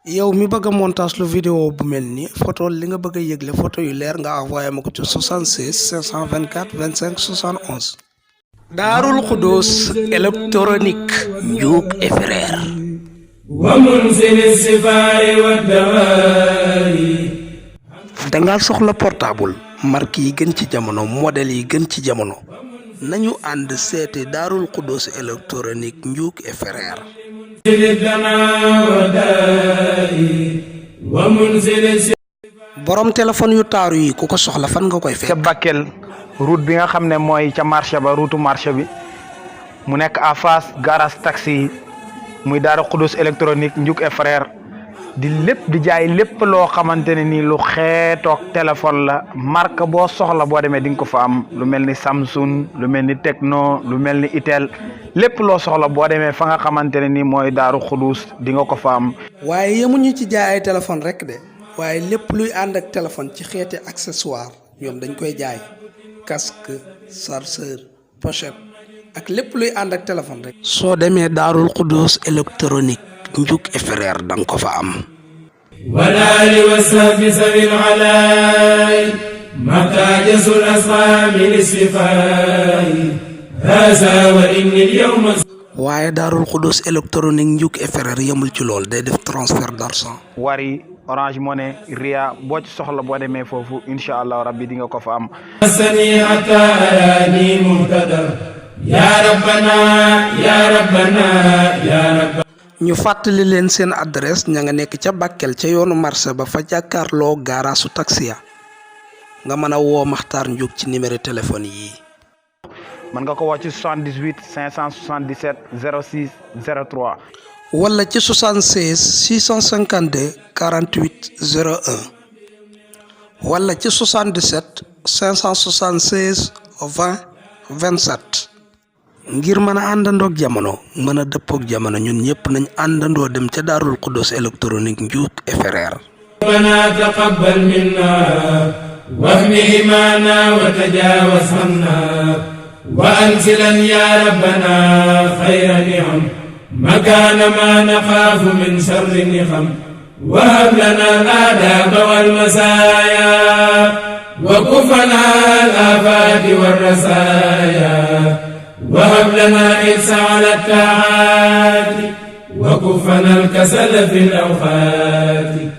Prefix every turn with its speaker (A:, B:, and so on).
A: yow mi bëgg montage lu vidéo bu melni photo li nga bëgg yëgle photo yu leer nga envoyé mako ci 76 524 25 71 Darul Khoudoss électronique Ndiouk et frère wa munzil as-sifai wa dawai da nga soxla portable marque yi gën ci jamono modèle yi gën ci jamono nañu and sété Darul Khoudoss électronique Ndiouk et frère borom téléphone yu taaru yi ku ko soxla fan nga koy fekk.
B: ca Bakel route bi nga xam ne mooy ca marché ba route marché bi mu nekk en face garage taxi muy Darou Khoudoss électronique Ndiouk et frère di lépp di jaay lépp loo xamante ne nii lu xeetoog téléphone la marque boo soxla boo demee di nga ko fa am lu mel ni Samsung lu mel ni Tecno lu mel ni Itel lépp loo soxla boo demee fa nga xamante ne nii mooy Darou Khoudoss di nga ko fa am.
A: waaye yemuñu ci jaay ay téléphone rek de waaye lépp luy ànd ak téléphone ci xeeti accessoire ñoom dañ koy jaay casque chargeur pochette ak lépp luy ànd ak téléphone rek. soo demee Darul Khoudoss électronique Ndiouk et frère dang ko fa am. walali wasafi sabil alay matajasul asami lisifai hasa wa inni al-yawma. waaye Darul Khoudoss électronique Ndiouk et frère yemul ci lool day def transfert d'argent.
B: Wari Orange Money Ria boo ci soxla boo demee foofu incha allah rabbi di nga ko fa am.
A: sani hatta arani muhtadar ya rabbana ya rabbana ya rabbana. ñu fàttali leen seen adresse ña nga nekk ca Bakel ca yoonu marché ba fa jàkkaarloo gaaraasu taxi nga mën a woo Makhtar Ndiouk ci numéro téléphone yi.
B: mën nga ko woo ci 78 577 06 03.
A: wala ci 76 652 48 01 wala ci 77 576 20 27 ngir mën a àndandoog jamono mën a dëppoog jamono ñun ñëpp nañ àndandoo dem ca Darul Khoudoss électronique Ndiouk et frère. ربنا تقبل منا واهمي إيمانا وتجاوز عنا وأنزلا يا ربنا خير نعم مكان ما نخاف من شر النقم وهب لنا الآداب والمسايا وكفنا الآفات والرسايا وهب لنا إرس على الطاعات وكفنا الكسل في الأوقات.